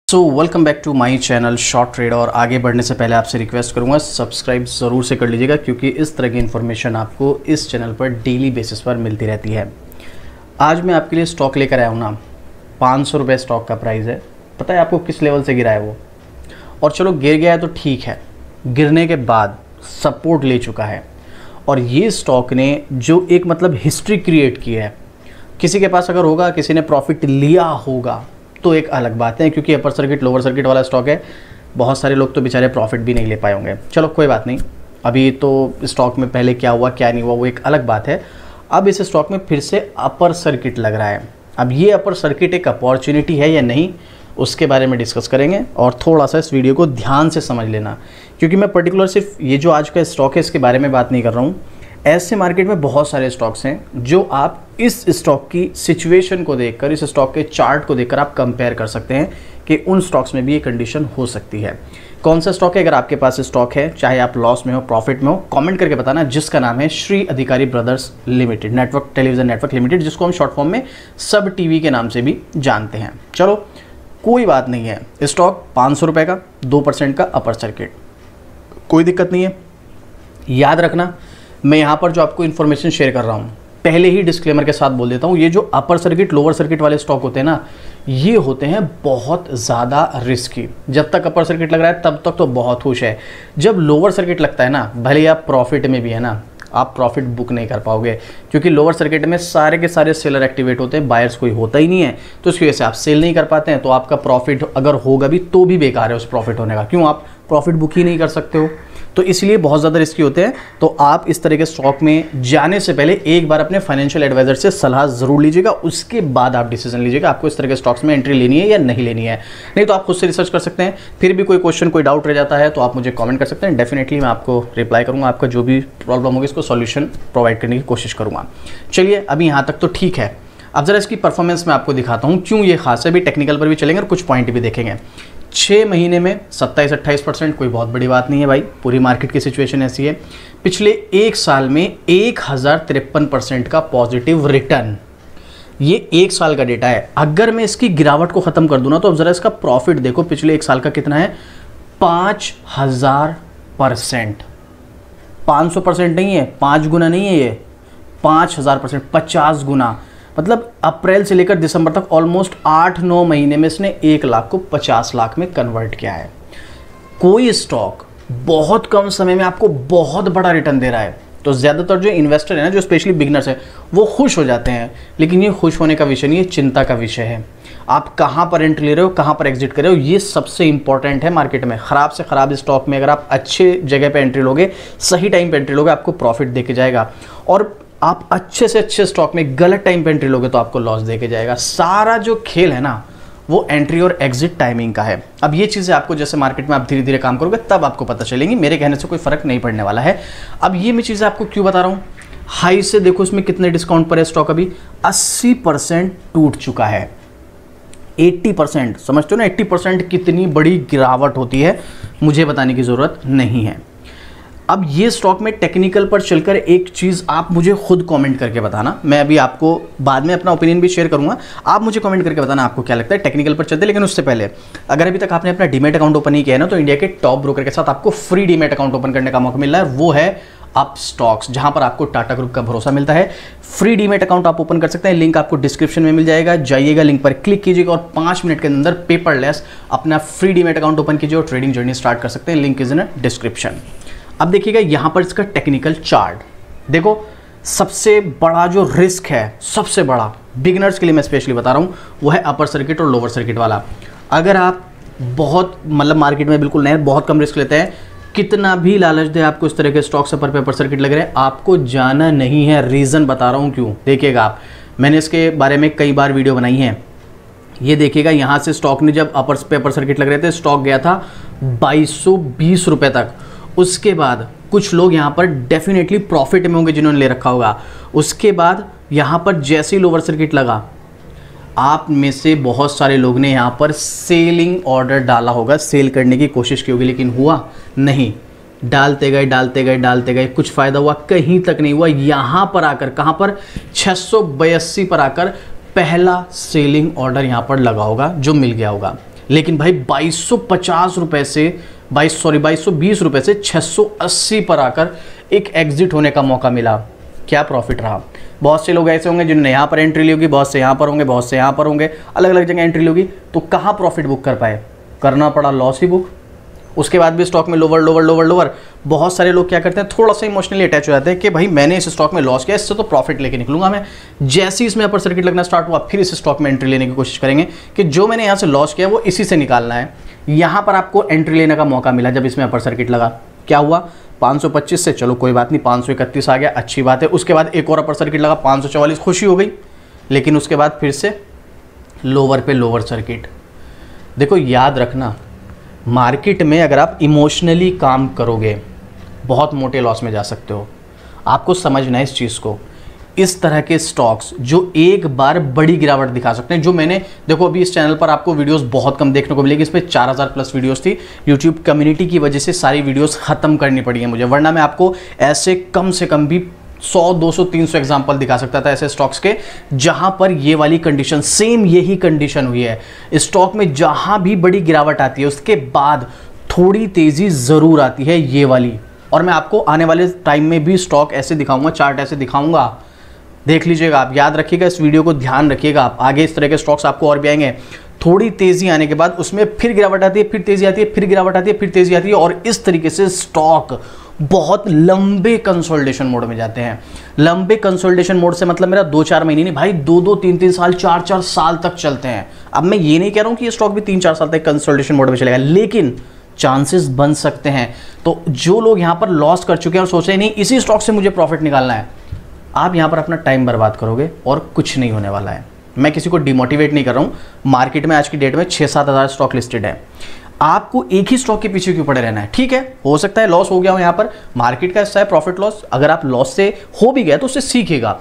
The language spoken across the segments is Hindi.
So welcome back to my channel short trade. और आगे बढ़ने से पहले आपसे रिक्वेस्ट करूंगा सब्सक्राइब ज़रूर से कर लीजिएगा, क्योंकि इस तरह की इन्फॉर्मेशन आपको इस चैनल पर डेली बेसिस पर मिलती रहती है। आज मैं आपके लिए स्टॉक लेकर आया हूँ ना, 500 रुपये स्टॉक का प्राइस है। पता है आपको किस लेवल से गिरा है वो? और चलो गिर गया है तो ठीक है, गिरने के बाद सपोर्ट ले चुका है। और ये स्टॉक ने जो एक हिस्ट्री क्रिएट की है, किसी के पास अगर होगा, किसी ने प्रॉफिट लिया होगा तो एक अलग बात है, क्योंकि अपर सर्किट लोअर सर्किट वाला स्टॉक है। बहुत सारे लोग तो बेचारे प्रॉफिट भी नहीं ले पाए होंगे। चलो कोई बात नहीं, अभी तो स्टॉक में पहले क्या हुआ क्या नहीं हुआ वो एक अलग बात है। अब इस स्टॉक में फिर से अपर सर्किट लग रहा है। अब ये अपर सर्किट एक अपॉर्चुनिटी है या नहीं, उसके बारे में डिस्कस करेंगे। और थोड़ा सा इस वीडियो को ध्यान से समझ लेना, क्योंकि मैं पर्टिकुलर सिर्फ ये जो आज का स्टॉक है इसके बारे में बात नहीं कर रहा हूँ। ऐसे मार्केट में बहुत सारे स्टॉक्स हैं जो आप इस स्टॉक की सिचुएशन को देखकर, इस स्टॉक के चार्ट को देखकर आप कंपेयर कर सकते हैं कि उन स्टॉक्स में भी ये कंडीशन हो सकती है। कौन सा स्टॉक है? अगर आपके पास स्टॉक है, चाहे आप लॉस में हो प्रॉफिट में हो, कमेंट करके बताना। जिसका नाम है श्री अधिकारी brothers limited, network television network limited, जिसको हम शॉर्ट फॉर्म में सब टीवी के नाम से भी जानते हैं। चलो कोई बात नहीं है, स्टॉक 500 रुपये का 2% का अपर सर्किट, कोई दिक्कत नहीं है। याद रखना, मैं यहाँ पर जो आपको इन्फॉर्मेशन शेयर कर रहा हूँ, पहले ही डिस्क्लेमर के साथ बोल देता हूँ, ये जो अपर सर्किट लोअर सर्किट वाले स्टॉक होते हैं ना, ये होते हैं बहुत ज़्यादा रिस्की। जब तक अपर सर्किट लग रहा है तब तक तो बहुत खुश है। जब लोअर सर्किट लगता है ना, भले आप प्रॉफिट में भी है ना, आप प्रॉफिट बुक नहीं कर पाओगे, क्योंकि लोअर सर्किट में सारे के सारे सेलर एक्टिवेट होते हैं, बायर्स कोई होता ही नहीं है। तो उसकी वजह से आप सेल नहीं कर पाते हैं, तो आपका प्रॉफिट अगर होगा भी तो भी बेकार है उस प्रॉफिट होने का। क्यों? आप प्रॉफिट बुक ही नहीं कर सकते हो। तो इसलिए बहुत ज़्यादा रिस्की होते हैं। तो आप इस तरह के स्टॉक में जाने से पहले एक बार अपने फाइनेंशियल एडवाइजर से सलाह ज़रूर लीजिएगा, उसके बाद आप डिसीजन लीजिएगा आपको इस तरह के स्टॉक्स में एंट्री लेनी है या नहीं लेनी है। नहीं तो आप खुद से रिसर्च कर सकते हैं। फिर भी कोई क्वेश्चन, कोई डाउट रह जाता है तो आप मुझे कमेंट कर सकते हैं। डेफिनेटली मैं आपको रिप्लाई करूँगा, आपका जो भी प्रॉब्लम होगी इसको सॉल्यूशन प्रोवाइड करने की कोशिश करूँगा। चलिए, अभी यहाँ तक तो ठीक है। अब ज़रा इसकी परफॉर्मेंस मैं आपको दिखाता हूँ क्यों ये खास है। भी टेक्निकल पर भी चलेंगे और कुछ पॉइंट भी देखेंगे। 6 महीने में 27-28% कोई बहुत बड़ी बात नहीं है भाई, पूरी मार्केट की सिचुएशन ऐसी है। पिछले एक साल में 1053% का पॉजिटिव रिटर्न, ये एक साल का डेटा है। अगर मैं इसकी गिरावट को ख़त्म कर दूँ ना, तो अब ज़रा इसका प्रॉफिट देखो, पिछले एक साल का कितना है? 5000%। 500% नहीं है, 5 गुना नहीं है, ये 5000%, 50 गुना। मतलब अप्रैल से लेकर दिसंबर तक ऑलमोस्ट 8-9 महीने में इसने 1 लाख को 50 लाख में कन्वर्ट किया है। कोई स्टॉक बहुत कम समय में आपको बहुत बड़ा रिटर्न दे रहा है तो ज़्यादातर जो इन्वेस्टर है ना, जो स्पेशली बिगनर्स है, वो खुश हो जाते हैं। लेकिन ये खुश होने का विषय नहीं है, चिंता का विषय है। आप कहाँ पर एंट्री ले रहे हो, कहाँ पर एग्जिट कर रहे हो, ये सबसे इंपॉर्टेंट है मार्केट में। ख़राब से ख़राब स्टॉक में अगर आप अच्छे जगह पर एंट्री लोगे, सही टाइम पर एंट्री लोगे, आपको प्रॉफिट दे के जाएगा। और आप अच्छे से अच्छे स्टॉक में गलत टाइम पे एंट्री लोगे तो आपको लॉस देके जाएगा। सारा जो खेल है ना, वो एंट्री और एग्जिट टाइमिंग का है। अब ये चीज़ें आपको जैसे मार्केट में आप धीरे धीरे काम करोगे तब आपको पता चलेंगी, मेरे कहने से कोई फ़र्क नहीं पड़ने वाला है। अब ये मैं चीज़ें आपको क्यों बता रहा हूँ, हाई से देखो इसमें कितने डिस्काउंट पर है स्टॉक, अभी 80% टूट चुका है। 80%, समझते हो ना, 80% कितनी बड़ी गिरावट होती है, मुझे बताने की ज़रूरत नहीं है। अब ये स्टॉक में टेक्निकल पर चलकर एक चीज़ आप मुझे खुद कमेंट करके बताना। मैं अभी आपको बाद में अपना ओपिनियन भी शेयर करूंगा, आप मुझे कमेंट करके बताना आपको क्या लगता है टेक्निकल पर चलते। लेकिन उससे पहले, अगर अभी तक आपने अपना डीमैट अकाउंट ओपन नहीं किया है ना, तो इंडिया के टॉप ब्रोकर के साथ आपको फ्री डीमैट अकाउंट ओपन करने का मौका मिल रहा है। वो है अप स्टॉक्स, जहां पर आपको टाटा ग्रुप का भरोसा मिलता है। फ्री डीमैट अकाउंट आप ओपन कर सकते हैं, लिंक आपको डिस्क्रिप्शन में मिल जाएगा। जाइएगा, लिंक पर क्लिक कीजिएगा और 5 मिनट के अंदर पेपरलेस अपना फ्री डीमैट अकाउंट ओपन कीजिए और ट्रेडिंग जर्नी स्टार्ट कर सकते हैं। Link is in description. अब देखिएगा यहाँ पर इसका टेक्निकल चार्ट देखो। सबसे बड़ा जो रिस्क है, सबसे बड़ा बिगिनर्स के लिए मैं स्पेशली बता रहा हूँ, वो है अपर सर्किट और लोअर सर्किट वाला। अगर आप बहुत मार्केट में बिल्कुल नए, बहुत कम रिस्क लेते हैं, कितना भी लालच दे आपको इस तरह के स्टॉक्स अपर सर्किट लग रहे हैं, आपको जाना नहीं है। रीज़न बता रहा हूँ क्यों, देखिएगा आप, मैंने इसके बारे में कई बार वीडियो बनाई है। ये देखिएगा, यहाँ से स्टॉक ने जब अपर सर्किट लग रहे थे, स्टॉक गया था 2220 रुपये तक। उसके बाद कुछ लोग यहाँ पर डेफिनेटली प्रॉफिट में होंगे जिन्होंने ले रखा होगा। उसके बाद यहाँ पर जैसे ही लोअर सर्किट लगा, आप में से बहुत सारे लोग ने यहाँ पर सेलिंग ऑर्डर डाला होगा, सेल करने की कोशिश की होगी, लेकिन हुआ नहीं। डालते गए, कुछ फ़ायदा हुआ? कहीं तक नहीं हुआ। यहाँ पर आकर, कहाँ पर, 682 पर आकर पहला सेलिंग ऑर्डर यहाँ पर लगा होगा जो मिल गया होगा। लेकिन भाई 2250 रुपये से 2220 रुपये से 680 पर आकर एक एग्जिट होने का मौका मिला। क्या प्रॉफिट रहा। बहुत से लोग ऐसे होंगे जिन्होंने यहाँ पर एंट्री ली होगी, बहुत से यहाँ पर होंगे, बहुत से यहाँ पर होंगे, अलग अलग जगह एंट्री ली होगी, तो कहाँ प्रॉफिट बुक कर पाए, करना पड़ा लॉस ही बुक। उसके बाद भी स्टॉक में लोवर लोवर लोवर लोवर। बहुत सारे लोग क्या करते हैं, थोड़ा सा इमोशनली अटैच हो जाते हैं कि भाई मैंने इस स्टॉक में लॉस किया, इससे तो प्रॉफिट लेके निकलूंगा मैं। जैसे ही इसमें अपर सर्किट लगना स्टार्ट हुआ, फिर इस स्टॉक में एंट्री लेने की कोशिश करेंगे कि जो मैंने यहाँ से लॉस किया वो इसी से निकालना है। यहाँ पर आपको एंट्री लेने का मौका मिला जब इसमें अपर सर्किट लगा। क्या हुआ, 525 से चलो कोई बात नहीं 531 आ गया, अच्छी बात है। उसके बाद एक और अपर सर्किट लगा 544, खुशी हो गई। लेकिन उसके बाद फिर से लोअर पे लोअर सर्किट। देखो याद रखना, मार्केट में अगर आप इमोशनली काम करोगे बहुत मोटे लॉस में जा सकते हो। आपको समझना है इस चीज़ को। इस तरह के स्टॉक्स जो एक बार बड़ी गिरावट दिखा सकते हैं, जो मैंने देखो अभी इस चैनल पर आपको वीडियोस बहुत कम देखने को मिलेगी, इस पर 4000 प्लस वीडियोस थी। यूट्यूब कम्युनिटी की वजह से सारी वीडियोस ख़त्म करनी पड़ी है मुझे, वरना मैं आपको ऐसे कम से कम भी 100 200 300 एग्जाम्पल दिखा सकता था ऐसे स्टॉक्स के जहां पर ये वाली कंडीशन, सेम यही कंडीशन हुई है। स्टॉक में जहां भी बड़ी गिरावट आती है उसके बाद थोड़ी तेज़ी ज़रूर आती है ये वाली। और मैं आपको आने वाले टाइम में भी स्टॉक ऐसे दिखाऊंगा, चार्ट ऐसे दिखाऊंगा, देख लीजिएगा आप, याद रखिएगा, इस वीडियो को ध्यान रखिएगा आप। आगे इस तरह के स्टॉक्स आपको और भी आएंगे। थोड़ी तेज़ी आने के बाद उसमें फिर गिरावट आती है, फिर तेज़ी आती है, फिर गिरावट आती है, फिर तेज़ी आती है, और इस तरीके से स्टॉक बहुत लंबे कंसोलिडेशन मोड में जाते हैं। लंबे कंसोलिडेशन मोड से मतलब मेरा 2-4 महीने नहीं भाई, 2-2 3-3 साल 4-4 साल तक चलते हैं। अब मैं ये नहीं कह रहा हूं कि ये स्टॉक भी 3-4 साल तक कंसोलिडेशन मोड में चलेगा, लेकिन चांसेस बन सकते हैं। तो जो लोग यहां पर लॉस कर चुके हैं और सोच रहे हैं नहीं इसी स्टॉक से मुझे प्रॉफिट निकालना है, आप यहां पर अपना टाइम बर्बाद करोगे और कुछ नहीं होने वाला है। मैं किसी को डिमोटिवेट नहीं कर रहा हूं। मार्केट में आज की डेट में 6-7 हज़ार स्टॉक लिस्टेड है। आपको एक ही स्टॉक के पीछे क्यों पड़े रहना है। ठीक है, हो सकता है लॉस हो गया हो, यहाँ पर मार्केट का हिस्सा है प्रॉफिट लॉस। अगर आप लॉस से हो भी गए तो उससे सीखेगा।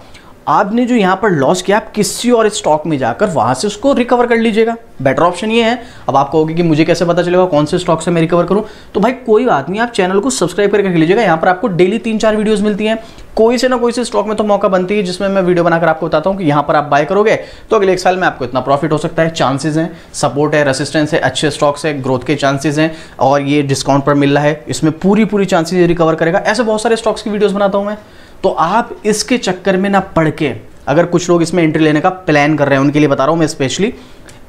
आपने जो यहाँ पर लॉस किया, आप किसी और स्टॉक में जाकर वहां से उसको रिकवर कर लीजिएगा। बेटर ऑप्शन ये है। अब आप कहोगे कि मुझे कैसे पता चलेगा कौन से स्टॉक से मैं रिकवर करूं, तो भाई कोई बात नहीं, आप चैनल को सब्सक्राइब करके रख लीजिएगा। यहाँ पर आपको डेली 3-4 वीडियोस मिलती हैं। कोई से ना कोई से स्टॉक में तो मौका बनती है जिसमें मैं वीडियो बनाकर आपको बताता हूँ कि यहाँ पर आप बाय करोगे तो अगले 1 साल में आपको इतना प्रॉफिट हो सकता है। चांसेस हैं, सपोर्ट है, रेसिस्टेंस है, अच्छे स्टॉक्स है, ग्रोथ के चांसेस हैं, और ये डिस्काउंट पर मिल रहा है, इसमें पूरी चांसेस रिकवर करेगा। ऐसे बहुत सारे स्टॉक्स की वीडियोस बनाता हूँ मैं। तो आप इसके चक्कर में ना पड़ के, अगर कुछ लोग इसमें एंट्री लेने का प्लान कर रहे हैं उनके लिए बता रहा हूं मैं स्पेशली,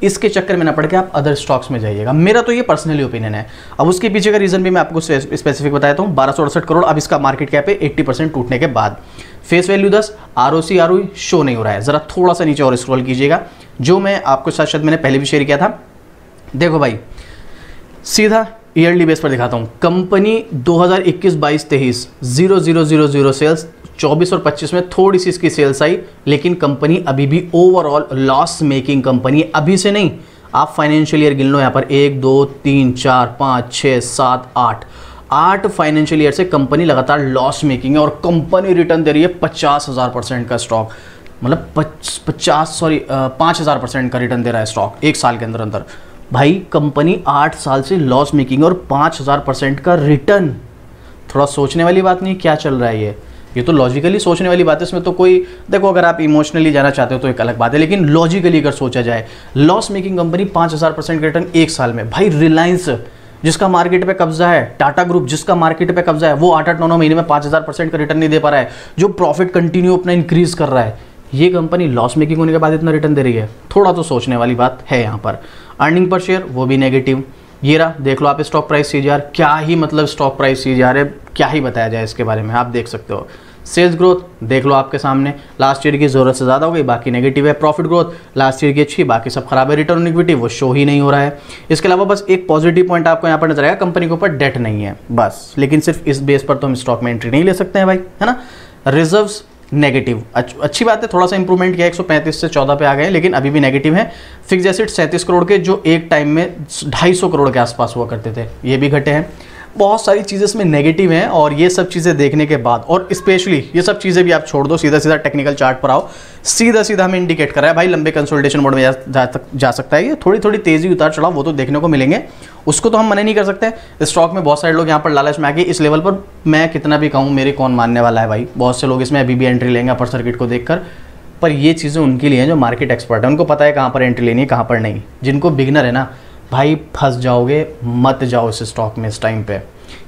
इसके चक्कर में ना पड़ के आप अदर स्टॉक्स में जाइएगा। मेरा तो ये पर्सनली ओपिनियन है। अब उसके पीछे का रीजन भी मैं आपको स्पेसिफिक बताता हूँ। 1268 करोड़ अब इसका मार्केट कैप है 80% टूटने के बाद। Face value 10, ROC ROE show नहीं हो रहा है। जरा थोड़ा सा नीचे और स्क्रॉल कीजिएगा, जो मैं आपको साथ शायद मैंने पहले भी शेयर किया था। देखो भाई, सीधा ईयरली बेस पर दिखाता हूँ। कंपनी 2021-22-23 0,000 सेल्स, 24 और 25 में थोड़ी सी इसकी सेल्स आई, लेकिन कंपनी अभी भी ओवरऑल लॉस मेकिंग कंपनी। अभी से नहीं, आप फाइनेंशियल ईयर गिन लो। यहाँ पर 1 2 3 4 5 6 7 8 फाइनेंशियल ईयर से कंपनी लगातार लॉस मेकिंग है, और कंपनी रिटर्न दे रही है 50,000% का स्टॉक, मतलब 5,000% का रिटर्न दे रहा है स्टॉक 1 साल के अंदर अंदर। भाई कंपनी 8 साल से लॉस मेकिंग और 5,000% का रिटर्न। थोड़ा सोचने वाली बात नहीं, क्या चल रहा है ये तो लॉजिकली सोचने वाली बात है। इसमें तो कोई, देखो अगर आप इमोशनली जाना चाहते हो तो एक अलग बात है, लेकिन लॉजिकली अगर सोचा जाए, लॉस मेकिंग कंपनी 5,000% का रिटर्न 1 साल में। भाई रिलायंस जिसका मार्केट पे कब्जा है, टाटा ग्रुप जिसका मार्केट पे कब्जा है, वो 8-9 महीने में 5,000% का रिटर्न नहीं दे पा रहा है, जो प्रॉफिट कंटिन्यू अपना इंक्रीज कर रहा है। ये कंपनी लॉस मेकिंग होने के बाद इतना रिटर्न दे रही है, थोड़ा तो सोचने वाली बात है यहाँ पर। अर्निंग पर शेयर वो भी नेगेटिव। ये रहा, देख लो आप स्टॉक प्राइस CAGR, क्या ही मतलब स्टॉक प्राइस CAGR है, क्या ही बताया जाए इसके बारे में, आप देख सकते हो। सेल्स ग्रोथ देख लो आपके सामने, लास्ट ईयर की ज़रूरत से ज़्यादा हो गई, बाकी नेगेटिव है। प्रॉफिट ग्रोथ लास्ट ईयर की अच्छी, बाकी सब खराब है। रिटर्न ऑन इक्विटी वो शो ही नहीं हो रहा है। इसके अलावा बस एक पॉजिटिव पॉइंट आपको यहाँ पर नजर आएगा, कंपनी के ऊपर डेट नहीं है बस, लेकिन सिर्फ इस बेस पर तो हम स्टॉक में एंट्री नहीं ले सकते हैं भाई, है ना। रिजर्व्स नेगेटिव, अच्छी बात है, थोड़ा सा इंप्रूवमेंट किया, 135 से 14 पे आ गए, लेकिन अभी भी नेगेटिव है। फिक्स एसेट 37 करोड़ के, जो एक टाइम में 250 करोड़ के आसपास हुआ करते थे, ये भी घटे हैं। बहुत सारी चीज़ें इसमें नेगेटिव हैं, और ये सब चीज़ें देखने के बाद, और स्पेशली ये सब चीज़ें भी आप छोड़ दो, सीधा टेक्निकल चार्ट पर आओ, सीधा हमें इंडिकेट कर रहा है भाई लंबे कंसोलिडेशन मोड में जा सकता है। ये थोड़ी तेज़ी उतार चढ़ाव वो तो देखने को मिलेंगे, उसको तो हम मना नहीं कर सकते। स्टॉक में बहुत सारे लोग यहाँ पर लालच में आके इस लेवल पर, मैं कितना भी कहूँ मेरे कौन मानने वाला है भाई, बहुत से लोग इसमें अभी भी एंट्री लेंगे अपर सर्किट को देखकर। पर ये चीज़ें उनके लिए हैं जो मार्केट एक्सपर्ट है, उनको पता है कहाँ पर एंट्री लेनी है कहाँ पर नहीं। जिनको बिगनर है ना, भाई फंस जाओगे, मत जाओ इस स्टॉक में इस टाइम पे।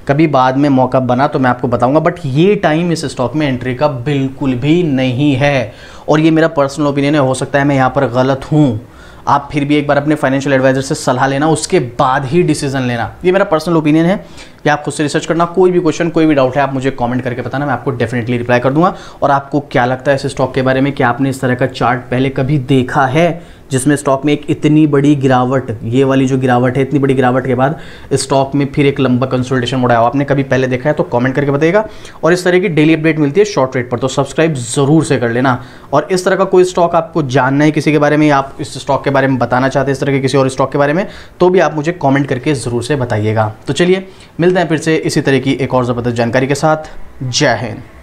कभी बाद में मौका बना तो मैं आपको बताऊंगा, बट ये टाइम इस स्टॉक में एंट्री का बिल्कुल भी नहीं है। और ये मेरा पर्सनल ओपिनियन है, हो सकता है मैं यहाँ पर गलत हूँ, आप फिर भी एक बार अपने फाइनेंशियल एडवाइजर से सलाह लेना, उसके बाद ही डिसीजन लेना। ये मेरा पर्सनल ओपिनियन है, या आप खुद से रिसर्च करना। कोई भी क्वेश्चन, कोई भी डाउट है, आप मुझे कमेंट करके बताना, मैं आपको डेफिनेटली रिप्लाई कर दूंगा। और आपको क्या लगता है इस स्टॉक के बारे में, कि आपने इस तरह का चार्ट पहले कभी देखा है जिसमें स्टॉक में एक इतनी बड़ी गिरावट, ये वाली जो गिरावट है, इतनी बड़ी गिरावट के बाद स्टॉक में फिर एक लंबा कंसोलिडेशन मोड आया हो, आपने कभी पहले देखा है तो कमेंट करके बताइएगा। और इस तरह की डेली अपडेट मिलती है शॉर्ट ट्रेड पर, तो सब्सक्राइब जरूर से कर लेना। और इस तरह का कोई स्टॉक आपको जानना है किसी के बारे में, या आप इस स्टॉक के बारे में बताना चाहते हैं इस तरह के किसी और स्टॉक के बारे में, तो भी आप मुझे कमेंट करके ज़रूर से बताइएगा। तो चलिए मिलते हैं फिर से इसी तरह की एक और ज़बरदस्त जानकारी के साथ। जय हिंद।